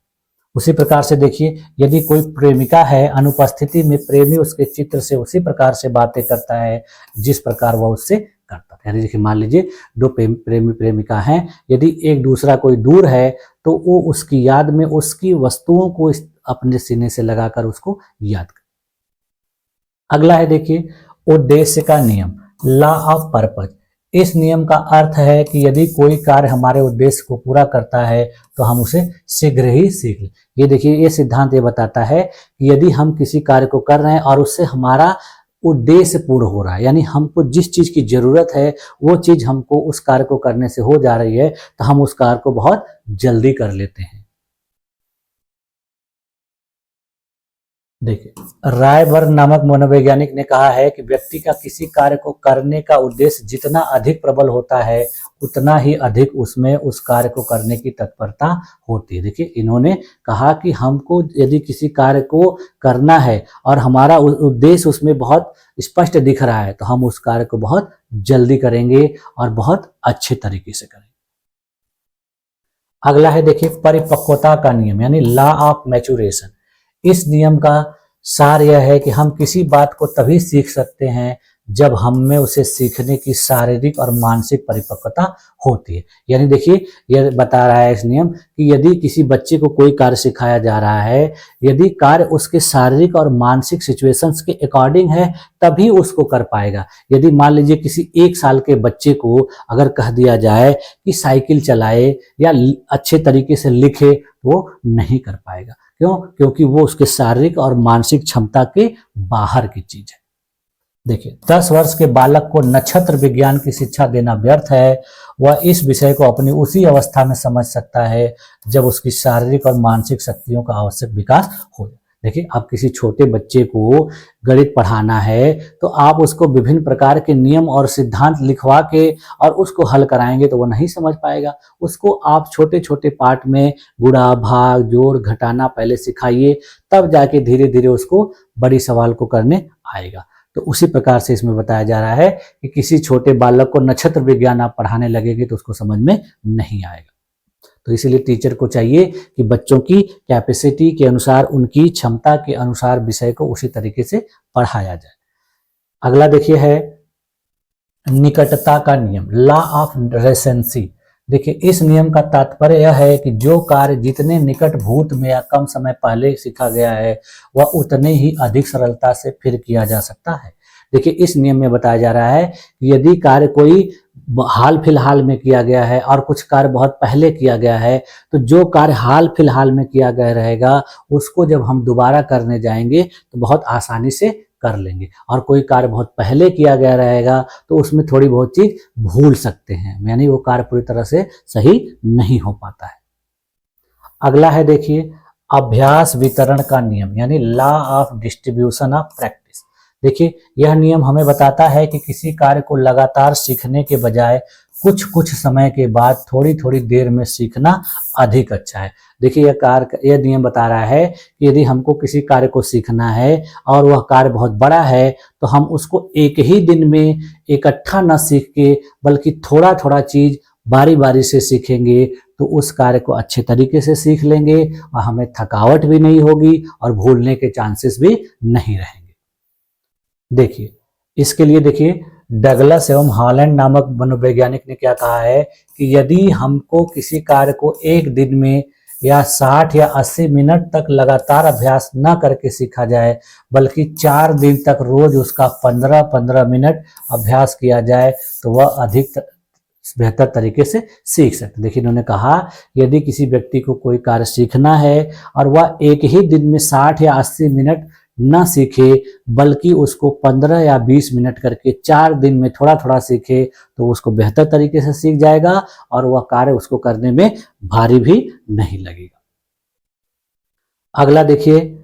उसी प्रकार से देखिए, यदि कोई प्रेमिका है, अनुपस्थिति में प्रेमी उसके चित्र से उसी प्रकार से बातें करता है जिस प्रकार वह उससे करता था। यानी देखिए, मान लीजिए दो प्रेमी प्रेमिका हैं, यदि एक दूसरा कोई दूर है तो वो उसकी याद में उसकी वस्तुओं को अपने सीने से लगाकर उसको याद कर। अगला है देखिए, उद्देश्य का नियम, लॉ ऑफ पर्पज। इस नियम का अर्थ है कि यदि कोई कार्य हमारे उद्देश्य को पूरा करता है तो हम उसे शीघ्र ही सीख लें। ये देखिए, ये सिद्धांत ये बताता है कि यदि हम किसी कार्य को कर रहे हैं और उससे हमारा उद्देश्य पूर्ण हो रहा है, यानी हमको जिस चीज की जरूरत है वो चीज हमको उस कार्य को करने से हो जा रही है, तो हम उस कार्य को बहुत जल्दी कर लेते हैं। देखिए, रायबर्ग नामक मनोवैज्ञानिक ने कहा है कि व्यक्ति का किसी कार्य को करने का उद्देश्य जितना अधिक प्रबल होता है उतना ही अधिक उसमें उस कार्य को करने की तत्परता होती है। देखिए, इन्होंने कहा कि हमको यदि किसी कार्य को करना है और हमारा उद्देश्य उसमें बहुत स्पष्ट दिख रहा है तो हम उस कार्य को बहुत जल्दी करेंगे और बहुत अच्छे तरीके से करेंगे। अगला है देखिए, परिपक्वता का नियम, यानी लॉ ऑफ मैच्योरेशन। इस नियम का सार यह है कि हम किसी बात को तभी सीख सकते हैं जब हम में उसे सीखने की शारीरिक और मानसिक परिपक्वता होती है। यानी देखिए, यह बता रहा है इस नियम कि यदि किसी बच्चे को कोई कार्य सिखाया जा रहा है, यदि कार्य उसके शारीरिक और मानसिक सिचुएशंस के अकॉर्डिंग है तभी उसको कर पाएगा। यदि मान लीजिए किसी 1 साल के बच्चे को अगर कह दिया जाए कि साइकिल चलाए या अच्छे तरीके से लिखे, वो नहीं कर पाएगा। क्यों? क्योंकि वो उसके शारीरिक और मानसिक क्षमता के बाहर की चीज है। देखिए, 10 वर्ष के बालक को नक्षत्र विज्ञान की शिक्षा देना व्यर्थ है। वह इस विषय को अपनी उसी अवस्था में समझ सकता है जब उसकी शारीरिक और मानसिक शक्तियों का आवश्यक विकास हो जाए। देखिए, आप किसी छोटे बच्चे को गणित पढ़ाना है तो आप उसको विभिन्न प्रकार के नियम और सिद्धांत लिखवा के और उसको हल कराएंगे तो वो नहीं समझ पाएगा। उसको आप छोटे छोटे पार्ट में गुणा, भाग, जोड़, घटाना पहले सिखाइए, तब जाके धीरे धीरे उसको बड़ी सवाल को करने आएगा। तो उसी प्रकार से इसमें बताया जा रहा है कि किसी छोटे बालक को नक्षत्र विज्ञान आप पढ़ाने लगेंगे तो उसको समझ में नहीं आएगा। तो इसीलिए टीचर को चाहिए कि बच्चों की कैपेसिटी के अनुसार, उनकी क्षमता के अनुसार विषय को उसी तरीके से पढ़ाया जाए। अगला देखिए है निकटता का नियम, लॉ ऑफ रेसेंसी। देखिए, इस नियम का तात्पर्य यह है कि जो कार्य जितने निकट भूत में या कम समय पहले सीखा गया है वह उतने ही अधिक सरलता से फिर किया जा सकता है। देखिए, इस नियम में बताया जा रहा है कि यदि कार्य कोई हाल फिलहाल में किया गया है और कुछ कार्य बहुत पहले किया गया है, तो जो कार्य हाल फिलहाल में किया गया रहेगा उसको जब हम दोबारा करने जाएंगे तो बहुत आसानी से कर लेंगे, और कोई कार्य बहुत पहले किया गया रहेगा तो उसमें थोड़ी बहुत चीज भूल सकते हैं, यानी वो कार्य पूरी तरह से सही नहीं हो पाता है। अगला है देखिए, अभ्यास वितरण का नियम, यानी law of distribution of practice. देखिए, यह नियम हमें बताता है कि किसी कार्य को लगातार सीखने के बजाय कुछ कुछ समय के बाद थोड़ी थोड़ी देर में सीखना अधिक अच्छा है। देखिए, यह नियम बता रहा है कि यदि हमको किसी कार्य को सीखना है और वह कार्य बहुत बड़ा है तो हम उसको एक ही दिन में इकट्ठा न सीख के बल्कि थोड़ा थोड़ा चीज बारी बारी से सीखेंगे तो उस कार्य को अच्छे तरीके से सीख लेंगे और हमें थकावट भी नहीं होगी और भूलने के चांसेस भी नहीं रहेंगे। देखिए, इसके लिए देखिए, डगलस एवं हॉलैंड नामक मनोवैज्ञानिक ने क्या कहा है कि यदि हमको किसी कार्य को एक दिन में या 60 या 80 मिनट तक लगातार अभ्यास न करके सीखा जाए बल्कि 4 दिन तक रोज उसका 15-15 मिनट अभ्यास किया जाए तो वह अधिक बेहतर तरीके से सीख सकते। देखिए, इन्होंने कहा यदि किसी व्यक्ति को कोई कार्य सीखना है और वह एक ही दिन में 60 या 80 मिनट न सीखे बल्कि उसको 15 या 20 मिनट करके 4 दिन में थोड़ा थोड़ा सीखे तो उसको बेहतर तरीके से सीख जाएगा और वह कार्य उसको करने में भारी भी नहीं लगेगा। अगला देखिए,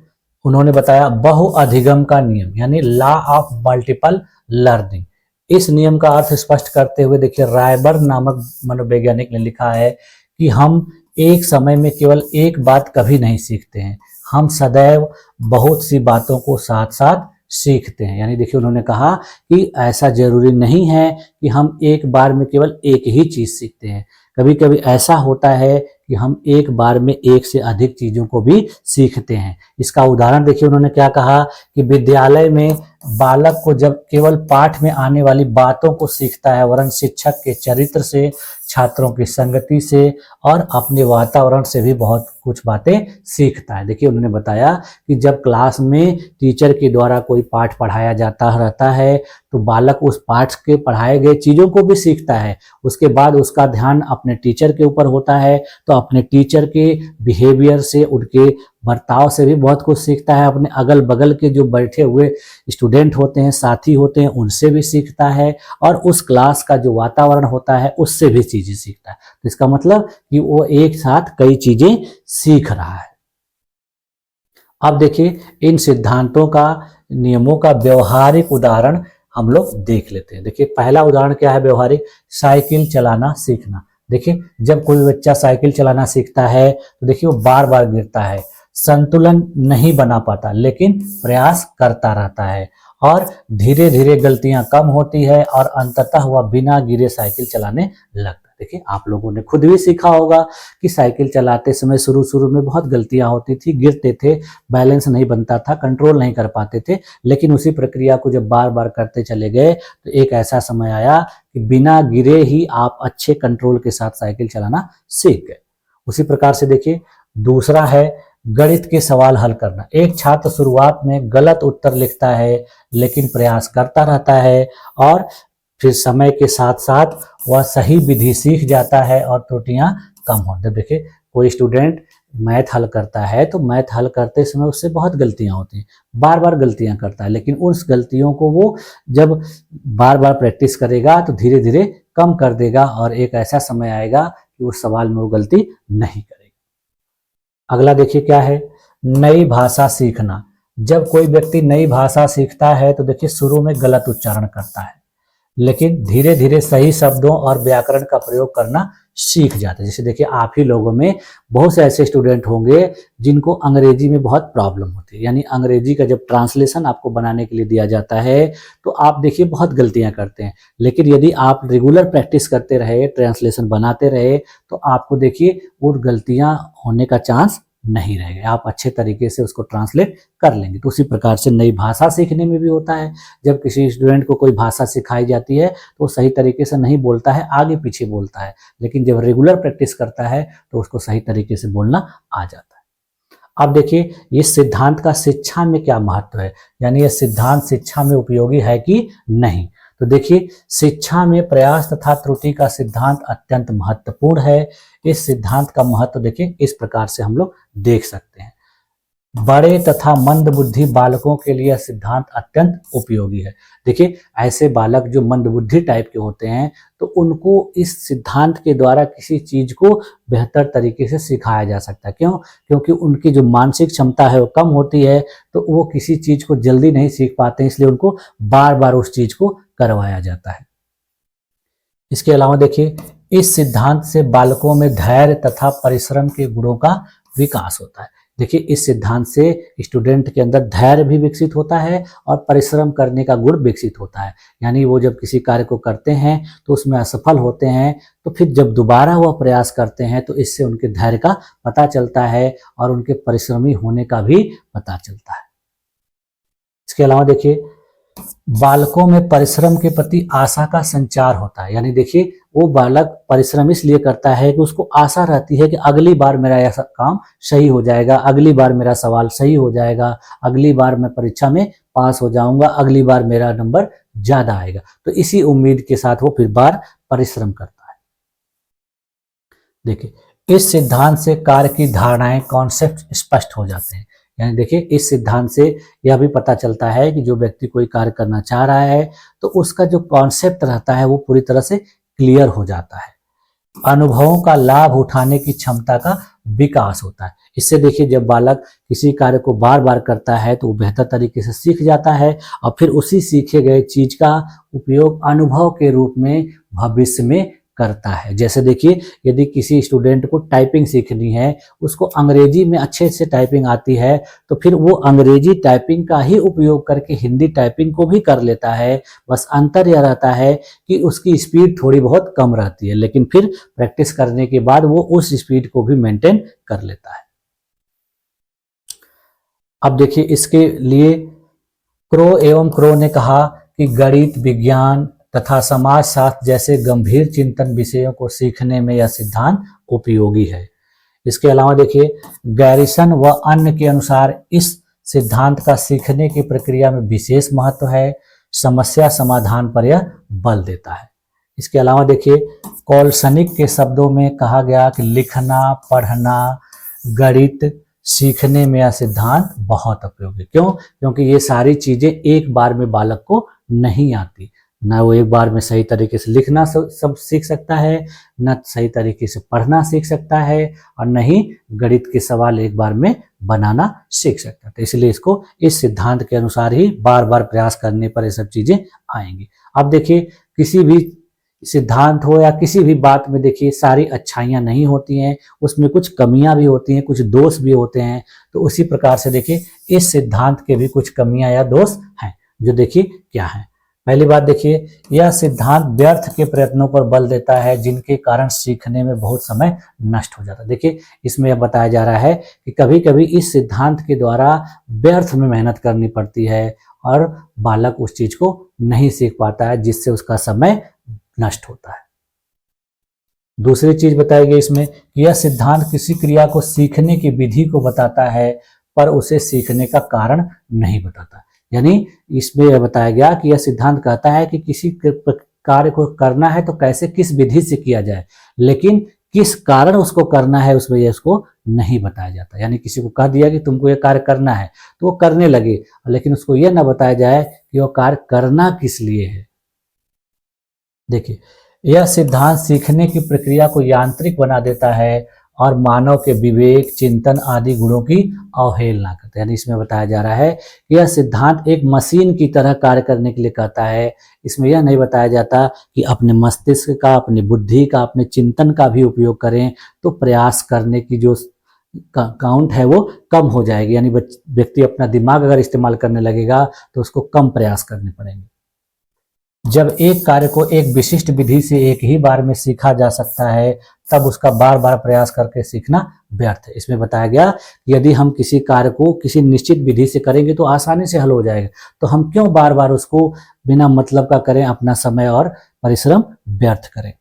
उन्होंने बताया बहुअधिगम का नियम, यानी लॉ ऑफ मल्टीपल लर्निंग। इस नियम का अर्थ स्पष्ट करते हुए देखिए, रायबर्ग नामक मनोवैज्ञानिक ने लिखा है कि हम एक समय में केवल एक बात कभी नहीं सीखते हैं, हम सदैव बहुत सी बातों को साथ साथ सीखते हैं। यानी देखिए, उन्होंने कहा कि ऐसा जरूरी नहीं है कि हम एक बार में केवल एक ही चीज सीखते हैं। कभी कभी ऐसा होता है कि हम एक बार में एक से अधिक चीजों को भी सीखते हैं। इसका उदाहरण देखिए, उन्होंने क्या कहा कि विद्यालय में बालक को जब केवल पाठ में आने वाली बातों को सीखता है, वरन शिक्षक के चरित्र से, छात्रों की संगति से और अपने वातावरण से भी बहुत कुछ बातें सीखता है। देखिए, उन्होंने बताया कि जब क्लास में टीचर के द्वारा कोई पाठ पढ़ाया जाता रहता है तो बालक उस पाठ के पढ़ाए गए चीजों को भी सीखता है। उसके बाद उसका ध्यान अपने टीचर के ऊपर होता है, तो अपने टीचर के बिहेवियर से, उनके बर्ताव से भी बहुत कुछ सीखता है। अपने अगल बगल के जो बैठे हुए स्टूडेंट होते हैं, साथी होते हैं, उनसे भी सीखता है और उस क्लास का जो वातावरण होता है उससे भी चीजें सीखता है। तो इसका मतलब कि वो एक साथ कई चीजें सीख रहा है। अब देखिए, इन सिद्धांतों का, नियमों का व्यवहारिक उदाहरण हम लोग देख लेते हैं। देखिए, पहला उदाहरण क्या है व्यवहारिक? साइकिल चलाना सीखना। देखिए, जब कोई बच्चा साइकिल चलाना सीखता है तो देखिए वो बार बार गिरता है, संतुलन नहीं बना पाता, लेकिन प्रयास करता रहता है और धीरे धीरे गलतियां कम होती है और अंततः वह बिना गिरे साइकिल चलाने लगता है। देखिए, आप लोगों ने खुद भी सीखा होगा कि साइकिल चलाते समय शुरू शुरू में बहुत गलतियां होती थी, गिरते थे, बैलेंस नहीं बनता था, कंट्रोल नहीं कर पाते थे, लेकिन उसी प्रक्रिया को जब बार बार करते चले गए तो एक ऐसा समय आया कि बिना गिरे ही आप अच्छे कंट्रोल के साथ साइकिल चलाना सीख गए। उसी प्रकार से देखिए, दूसरा है गणित के सवाल हल करना। एक छात्र शुरुआत में गलत उत्तर लिखता है, लेकिन प्रयास करता रहता है और फिर समय के साथ साथ वह सही विधि सीख जाता है और त्रुटियां कम होती हैं। देखिए, कोई स्टूडेंट मैथ हल करता है तो मैथ हल करते समय उससे बहुत गलतियां होती हैं, बार बार गलतियां करता है, लेकिन उस गलतियों को वो जब बार बार प्रैक्टिस करेगा तो धीरे धीरे कम कर देगा और एक ऐसा समय आएगा कि उस सवाल में वो गलती नहीं करेगा। अगला देखिए क्या है, नई भाषा सीखना। जब कोई व्यक्ति नई भाषा सीखता है तो देखिए शुरू में गलत उच्चारण करता है, लेकिन धीरे धीरे सही शब्दों और व्याकरण का प्रयोग करना सीख जाते हैं। जैसे देखिए, आप ही लोगों में बहुत से ऐसे स्टूडेंट होंगे जिनको अंग्रेजी में बहुत प्रॉब्लम होती है, यानी अंग्रेजी का जब ट्रांसलेशन आपको बनाने के लिए दिया जाता है तो आप देखिए बहुत गलतियां करते हैं, लेकिन यदि आप रेगुलर प्रैक्टिस करते रहे, ट्रांसलेशन बनाते रहे, तो आपको देखिए वो गलतियां होने का चांस नहीं रहेगा, आप अच्छे तरीके से उसको ट्रांसलेट कर लेंगे। तो उसी प्रकार से नई भाषा सीखने में भी होता है। जब किसी स्टूडेंट को कोई भाषा सिखाई जाती है तो वो सही तरीके से नहीं बोलता है, आगे पीछे बोलता है, लेकिन जब रेगुलर प्रैक्टिस करता है तो उसको सही तरीके से बोलना आ जाता है। अब देखिए, ये सिद्धांत का शिक्षा में क्या महत्व है, यानी ये सिद्धांत शिक्षा में उपयोगी है कि नहीं। तो देखिए, शिक्षा में प्रयास तथा त्रुटि का सिद्धांत अत्यंत महत्वपूर्ण है। इस सिद्धांत का महत्व देखिए इस प्रकार से हम लोग देख सकते हैं। बड़े तथा मंद बुद्धि बालकों के लिए सिद्धांत अत्यंत उपयोगी है। देखिए, ऐसे बालक जो मंद बुद्धि टाइप के होते हैं तो उनको इस सिद्धांत के द्वारा किसी चीज को बेहतर तरीके से सिखाया जा सकता है। क्यों? क्योंकि उनकी जो मानसिक क्षमता है वो कम होती है, तो वो किसी चीज को जल्दी नहीं सीख पाते, इसलिए उनको बार बार उस चीज को करवाया जाता है। इसके अलावा देखिए, इस सिद्धांत से बालकों में धैर्य तथा परिश्रम के गुणों का विकास होता है। देखिए, इस सिद्धांत से स्टूडेंट के अंदर धैर्य भी विकसित होता है और परिश्रम करने का गुण विकसित होता है, यानी वो जब किसी कार्य को करते हैं तो उसमें असफल होते हैं तो फिर जब दोबारा वह प्रयास करते हैं तो इससे उनके धैर्य का पता चलता है और उनके परिश्रमी होने का भी पता चलता है। इसके अलावा देखिए, बालकों में परिश्रम के प्रति आशा का संचार होता है, यानी देखिए वो बालक परिश्रम इसलिए करता है कि उसको आशा रहती है कि अगली बार मेरा ऐसा काम सही हो जाएगा, अगली बार मेरा सवाल सही हो जाएगा, अगली बार मैं परीक्षा में पास हो जाऊंगा, अगली बार मेरा नंबर ज्यादा आएगा। तो इसी उम्मीद के साथ वो फिर बार परिश्रम करता है। देखिए, इस सिद्धांत से कार्य की धारणाएं, कॉन्सेप्ट स्पष्ट हो जाते हैं, यानी देखिए इस सिद्धांत से यह भी पता चलता है कि जो व्यक्ति कोई कार्य करना चाह रहा है तो उसका जो कॉन्सेप्ट रहता है वो पूरी तरह से क्लियर हो जाता है। अनुभवों का लाभ उठाने की क्षमता का विकास होता है। इससे देखिए, जब बालक किसी कार्य को बार बार करता है तो वो बेहतर तरीके से सीख जाता है और फिर उसी सीखे गए चीज का उपयोग अनुभव के रूप में भविष्य में करता है। जैसे देखिए, यदि किसी स्टूडेंट को टाइपिंग सीखनी है, उसको अंग्रेजी में अच्छे से टाइपिंग आती है, तो फिर वो अंग्रेजी टाइपिंग का ही उपयोग करके हिंदी टाइपिंग को भी कर लेता है। बस अंतर यह रहता है कि उसकी स्पीड थोड़ी बहुत कम रहती है, लेकिन फिर प्रैक्टिस करने के बाद वो उस स्पीड को भी मेंटेन कर लेता है। अब देखिए, इसके लिए क्रो एवं क्रो ने कहा कि गणित, विज्ञान तथा समाजशास्त्र जैसे गंभीर चिंतन विषयों को सीखने में यह सिद्धांत उपयोगी है। इसके अलावा देखिए, गैरिसन व अन्य के अनुसार इस सिद्धांत का सीखने की प्रक्रिया में विशेष महत्व है। समस्या समाधान पर यह बल देता है। इसके अलावा देखिए, कॉल्सनिक के शब्दों में कहा गया कि लिखना, पढ़ना, गणित सीखने में यह सिद्धांत बहुत उपयोगी। क्यों? क्योंकि ये सारी चीजें एक बार में बालक को नहीं आती। न वो एक बार में सही तरीके से लिखना सब सीख सकता है, न सही तरीके से पढ़ना सीख सकता है, और न ही गणित के सवाल एक बार में बनाना सीख सकता है। तो इसलिए इसको इस सिद्धांत के अनुसार ही बार बार प्रयास करने पर ये सब चीजें आएंगी। अब देखिए, किसी भी सिद्धांत हो या किसी भी बात में देखिए, सारी अच्छाइयां नहीं होती हैं, उसमें कुछ कमियां भी होती हैं, कुछ दोष भी होते हैं। तो उसी प्रकार से देखिए, इस सिद्धांत के भी कुछ कमियां या दोष हैं, जो देखिए क्या है। पहली बात देखिए, यह सिद्धांत व्यर्थ के प्रयत्नों पर बल देता है, जिनके कारण सीखने में बहुत समय नष्ट हो जाता है। देखिए, इसमें यह बताया जा रहा है कि कभी कभी इस सिद्धांत के द्वारा व्यर्थ में मेहनत करनी पड़ती है और बालक उस चीज को नहीं सीख पाता है, जिससे उसका समय नष्ट होता है। दूसरी चीज बताई गई इसमें कि यह सिद्धांत किसी क्रिया को सीखने की विधि को बताता है, पर उसे सीखने का कारण नहीं बताता। यानी इसमें यह बताया गया कि यह सिद्धांत कहता है कि किसी कार्य को करना है तो कैसे, किस विधि से किया जाए, लेकिन किस कारण उसको करना है उसमें यह उसको नहीं बताया जाता। यानी किसी को कह दिया कि तुमको यह कार्य करना है तो वो करने लगे, लेकिन उसको यह ना बताया जाए कि वो कार्य करना किस लिए है। देखिए, यह सिद्धांत सीखने की प्रक्रिया को यांत्रिक बना देता है और मानव के विवेक, चिंतन आदि गुणों की अवहेलना करता है। यानी इसमें बताया जा रहा है कि यह सिद्धांत एक मशीन की तरह कार्य करने के लिए कहता है। इसमें यह नहीं बताया जाता कि अपने मस्तिष्क का, अपनी बुद्धि का, अपने चिंतन का भी उपयोग करें, तो प्रयास करने की जो काउंट है वो कम हो जाएगी। यानी व्यक्ति अपना दिमाग अगर इस्तेमाल करने लगेगा तो उसको कम प्रयास करने पड़ेंगे। जब एक कार्य को एक विशिष्ट विधि से एक ही बार में सीखा जा सकता है, तब उसका बार बार प्रयास करके सीखना व्यर्थ है। इसमें बताया गया कि यदि हम किसी कार्य को किसी निश्चित विधि से करेंगे तो आसानी से हल हो जाएगा, तो हम क्यों बार बार उसको बिना मतलब का करें, अपना समय और परिश्रम व्यर्थ करें।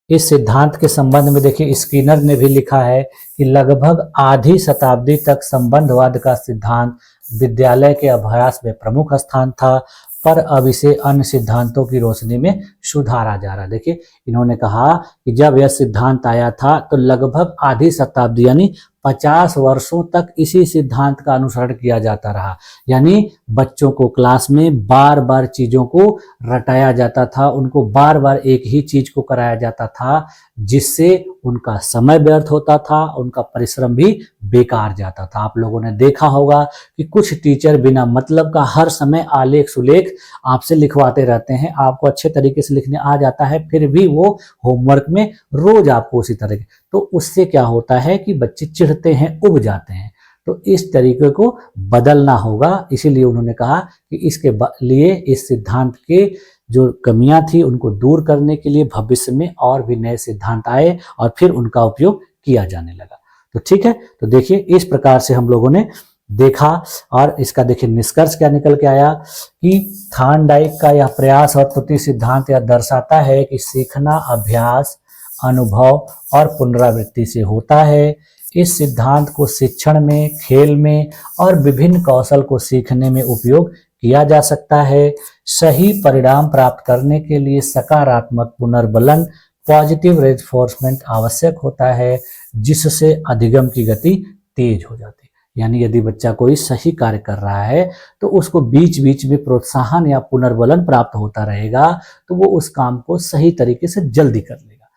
इस सिद्धांत के संबंध में देखिए, स्किनर ने भी लिखा है कि लगभग आधी शताब्दी तक संबंधवाद का सिद्धांत विद्यालय के अभ्यास में प्रमुख स्थान था, पर अब इसे अन्य सिद्धांतों की रोशनी में सुधारा जा रहा है। देखिए, इन्होंने कहा कि जब यह सिद्धांत आया था तो लगभग आधी शताब्दी यानी 50 वर्षों तक इसी सिद्धांत का अनुसरण किया जाता रहा। यानी बच्चों को क्लास में बार बार चीजों को रटाया जाता था, उनको बार बार एक ही चीज को कराया जाता था, जिससे उनका समय व्यर्थ होता था, उनका परिश्रम भी बेकार जाता था। आप लोगों ने देखा होगा कि कुछ टीचर बिना मतलब का हर समय आलेख सुलेख आपसे लिखवाते रहते हैं, आपको अच्छे तरीके से लिखने आ जाता है, फिर भी वो होमवर्क में रोज आपको उसी तरह के, तो उससे क्या होता है कि बच्चे चिढ़ते हैं, उब जाते हैं। तो इस तरीके को बदलना होगा। इसीलिए उन्होंने कहा कि इसके लिए इस सिद्धांत के जो कमियां थी उनको दूर करने के लिए भविष्य में और भी नए सिद्धांत आए और फिर उनका उपयोग किया जाने लगा। तो ठीक है, तो देखिए इस प्रकार से हम लोगों ने देखा, और इसका देखिए निष्कर्ष क्या निकल के आया कि थॉर्नडाइक का यह प्रयास और त्रुटि सिद्धांत यह दर्शाता है कि सीखना अभ्यास, अनुभव और पुनरावृत्ति से होता है। इस सिद्धांत को शिक्षण में, खेल में और विभिन्न कौशल को सीखने में उपयोग किया जा सकता है। सही परिणाम प्राप्त करने के लिए सकारात्मक पुनर्बलन, पॉजिटिव रेनफोर्समेंट आवश्यक होता है, जिससे अधिगम की गति तेज हो जाती है। यानी यदि बच्चा कोई सही कार्य कर रहा है तो उसको बीच बीच में प्रोत्साहन या पुनर्बलन प्राप्त होता रहेगा, तो वो उस काम को सही तरीके से जल्दी कर लेगा।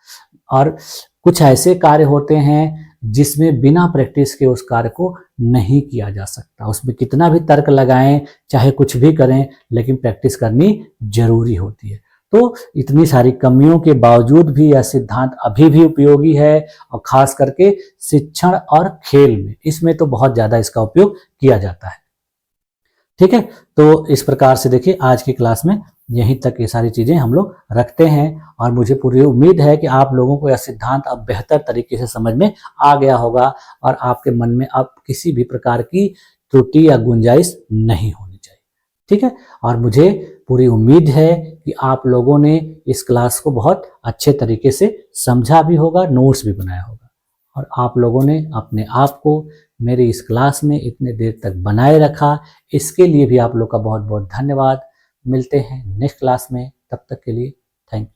और कुछ ऐसे कार्य होते हैं जिसमें बिना प्रैक्टिस के उस कार्य को नहीं किया जा सकता। उसमें कितना भी तर्क लगाएं, चाहे कुछ भी करें, लेकिन प्रैक्टिस करनी जरूरी होती है। तो इतनी सारी कमियों के बावजूद भी यह सिद्धांत अभी भी उपयोगी है, और खास करके शिक्षण और खेल में इसमें तो बहुत ज्यादा इसका उपयोग किया जाता है। ठीक है, तो इस प्रकार से देखिए आज की क्लास में यहीं तक ये सारी चीजें हम लोग रखते हैं, और मुझे पूरी उम्मीद है कि आप लोगों को यह सिद्धांत अब बेहतर तरीके से समझ में आ गया होगा, और आपके मन में अब किसी भी प्रकार की त्रुटि या गुंजाइश नहीं होनी चाहिए। ठीक है, और मुझे पूरी उम्मीद है कि आप लोगों ने इस क्लास को बहुत अच्छे तरीके से समझा भी होगा, नोट्स भी बनाया होगा, और आप लोगों ने अपने आप को मेरी इस क्लास में इतने देर तक बनाए रखा, इसके लिए भी आप लोग का बहुत बहुत धन्यवाद। मिलते हैं नेक्स्ट क्लास में, तब तक के लिए थैंक यू।